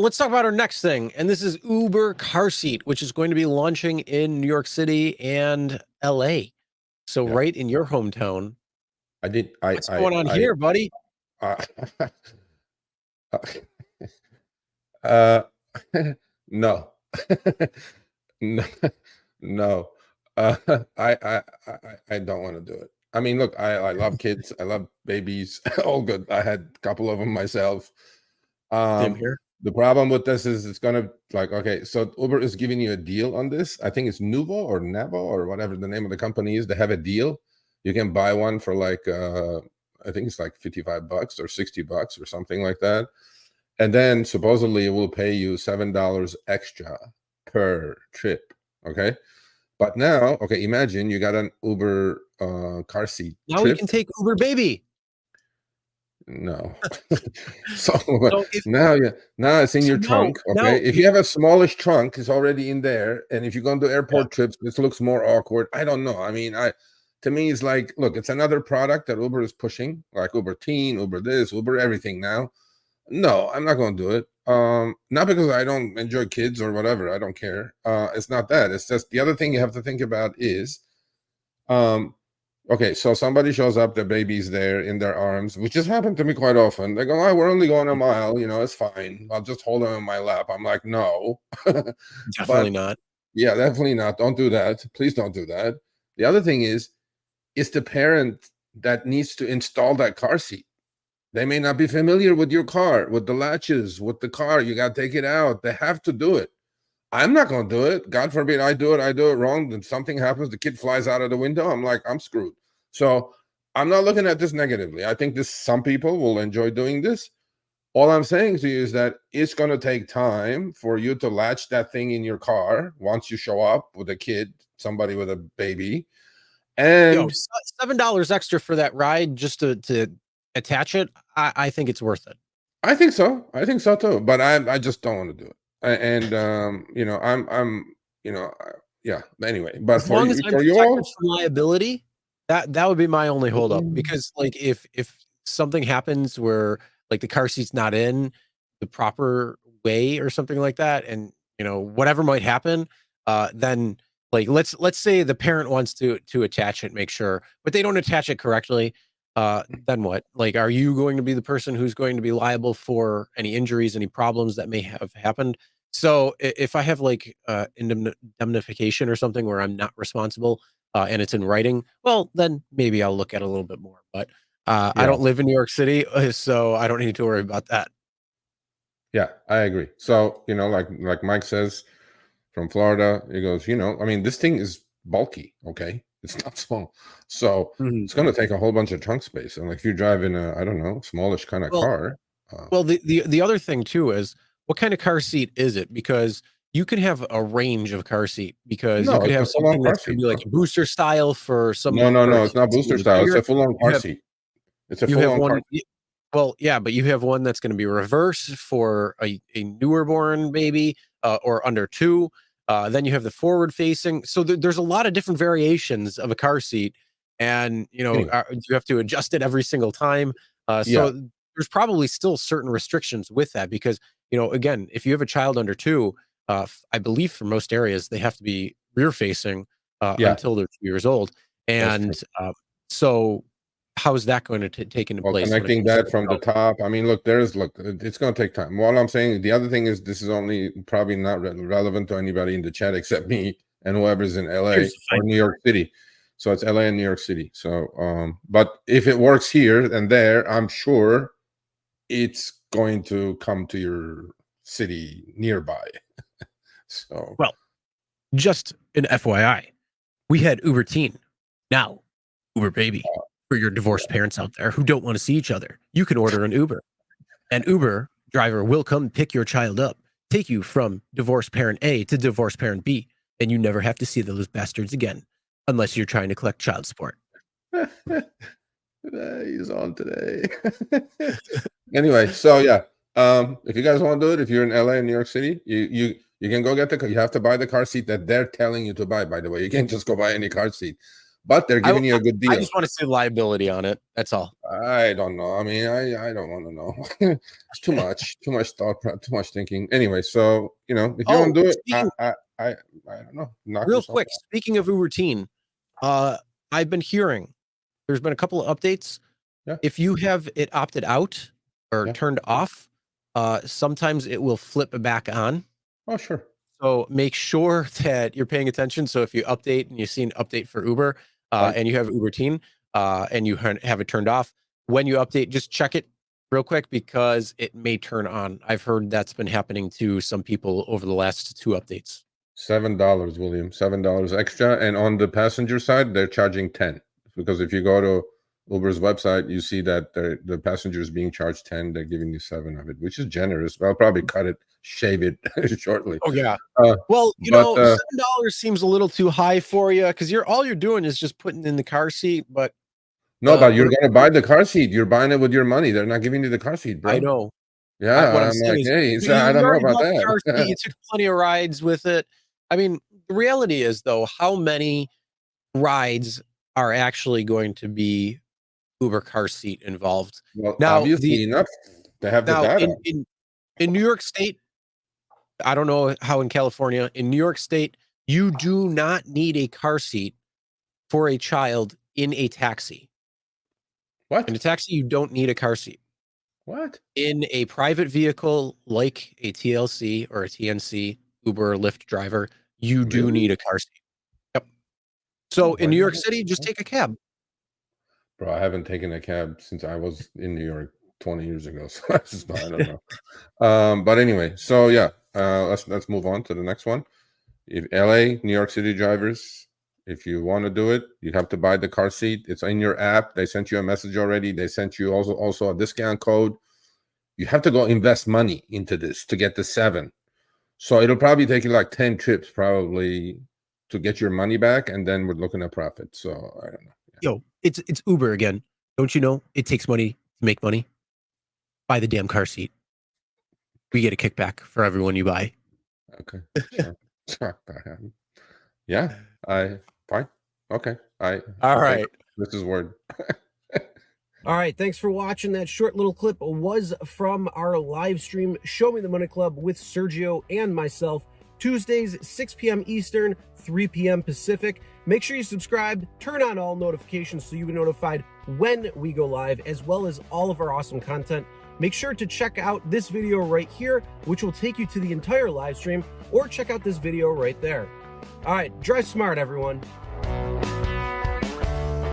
Let's talk about our next thing, and this is Uber Car Seat, which is going to be launching in New York City and LA. So Yeah. right in your hometown. What's going on here, buddy? No. No, no. I don't want to do it. I mean, look, I love kids. I love babies. All good. I had a couple of them myself. Same here. The problem with this is it's gonna okay, so Uber is giving you a deal on this. I think it's Nuvo or Navo or whatever the name of the company is. They have a deal. You can buy one for like I think it's like $55 or $60 or something like that. And then supposedly it will pay you $7 extra per trip. Okay. But now, okay, imagine you got an Uber car seat. Now we can take Uber Baby. No. So now it's in your trunk. Okay. If you have a smallish trunk, it's already in there. And if you're going to airport trips, this looks more awkward. I don't know. I mean, to me, it's like, look, it's another product that Uber is pushing, like Uber Teen, Uber this, Uber everything now. No, I'm not going to do it. Not because I don't enjoy kids or whatever. I don't care. It's not that. It's just the other thing you have to think about is, okay, so somebody shows up, the baby's there in their arms, which has happened to me quite often. They go, oh, we're only going a mile, it's fine. I'll just hold them in my lap. I'm like, no. Definitely not. Yeah, definitely not. Don't do that. Please don't do that. The other thing is, it's the parent that needs to install that car seat. They may not be familiar with your car, with the latches, with the car. You got to take it out. They have to do it. I'm not going to do it. God forbid I do it wrong. Then something happens. The kid flies out of the window. I'm like, I'm screwed. So I'm not looking at this negatively. I think some people will enjoy doing this. All I'm saying to you is that it's going to take time for you to latch that thing in your car once you show up with a kid, somebody with a baby. And $7 extra for that ride just to attach it. I think it's worth it. I think so. I think so too. But I just don't want to do it. And I'm yeah. Anyway, but as long as I'm protected from liability, that would be my only holdup. Because like if something happens where like the car seat's not in the proper way or something like that, and whatever might happen, then like let's say the parent wants to attach it, make sure, but they don't attach it correctly. Then what? Like, are you going to be the person who's going to be liable for any injuries, any problems that may have happened? So if I have like indemnification or something where I'm not responsible and it's in writing, well, then maybe I'll look at it a little bit more. But I don't live in New York City, so I don't need to worry about that. Yeah, I agree. So, like Mike says from Florida, he goes, I mean, this thing is bulky, okay? It's not small. So it's going to take a whole bunch of trunk space. And like if you're driving a, I don't know, smallish kind of car. Well, the other thing too is what kind of car seat is it? Because you can have a range of car seat because you could have something that's going to be like a booster style for some. No, it's not booster style. It's a full-on car seat. It's a full-on car seat. Well, yeah, but you have one that's going to be reverse for a newer born baby or under 2. Then you have the forward facing. So there's a lot of different variations of a car seat, and you have to adjust it every single time. So there's probably still certain restrictions with that because, again, if you have a child under 2, I believe for most areas, they have to be rear facing until they're 2 years old. And so how is that going to take into place? Connecting that from the top. I mean, look, it's going to take time. All I'm saying, the other thing is this is only probably not relevant to anybody in the chat except me and whoever's in LA or New York City. So it's LA and New York City. So, but if it works here and there, I'm sure it's going to come to your city nearby. So, well, just an FYI, we had Uber Teen, now Uber Baby. For your divorced parents out there who don't want to see each other, you can order an Uber. An Uber driver will come pick your child up, take you from divorced parent A to divorced parent B, and you never have to see those bastards again, unless you're trying to collect child support. He's on today. Anyway, so yeah, if you guys want to do it, if you're in LA and New York City, you can go get the car. You have to buy the car seat that they're telling you to buy, by the way. You can't just go buy any car seat. But they're giving you a good deal. I just want to see liability on it. That's all. I don't know. I mean, I don't want to know. It's too much thought, too much thinking. Anyway, so you know, if you Oh, don't do it, speaking I don't know. Knock real yourself quick, speaking of routine, I've been hearing there's been a couple of updates. Yeah. If you have it opted out or Yeah. turned off, sometimes it will flip back on. Oh, sure. So make sure that you're paying attention. So if you update and you see an update for Uber, Right. and you have Uber Teen, and you have it turned off, when you update, just check it real quick because it may turn on. I've heard that's been happening to some people over the last 2 updates. $7, William. $7 extra, and on the passenger side, they're charging 10. Because if you go to Uber's website, you see that the passenger is being charged 10. They're giving you 7 of it, which is generous. I'll probably cut it, shave it shortly. Oh yeah. Uh, Well, but $7 seems a little too high for you because all you're doing is just putting in the car seat. But no, but you're what gonna buy the car seat. You're buying it with your money. They're not giving you the car seat, I bro. know. What Yeah, I'm I'm saying like, is, hey, so you I don't know already about bought the car seat. that. You took plenty of rides with it. I mean, the reality is though, how many rides are actually going to be Uber car seat involved? Well, Now, obviously enough. They have the data. in New York State, I don't know how in California. In New York State, you do not need a car seat for a child in a taxi. In a What? taxi, you don't need a car seat. What? In a private vehicle like a TLC or a TNC, Uber or Lyft driver, you do Really? need a car seat. Yep. Oh, So in why New did York I City, just take a cab. Bro, I haven't taken a cab since I was in New York 20 years ago. So I don't know. But anyway, so yeah, let's move on to the next one. If LA, New York City drivers, if you want to do it, you have to buy the car seat. It's in your app. They sent you a message already. They sent you also a discount code. You have to go invest money into this to get the 7. So it'll probably take you like 10 trips probably to get your money back, and then we're looking at profit. So I don't know. Yo, it's Uber again. Don't you know it takes money to make money? Buy the damn car seat. We get a kickback for everyone you buy. Okay. Sure. Yeah. Fine. Okay. All Take right. this is word. All right, thanks for watching. That short little clip was from our live stream, Show Me the Money Club with Sergio and myself, Tuesdays, 6 p.m. Eastern, 3 p.m. Pacific. Make sure you subscribe, turn on all notifications so you get notified when we go live, as well as all of our awesome content. Make sure to check out this video right here, which will take you to the entire live stream, or check out this video right there. All right, drive smart, everyone.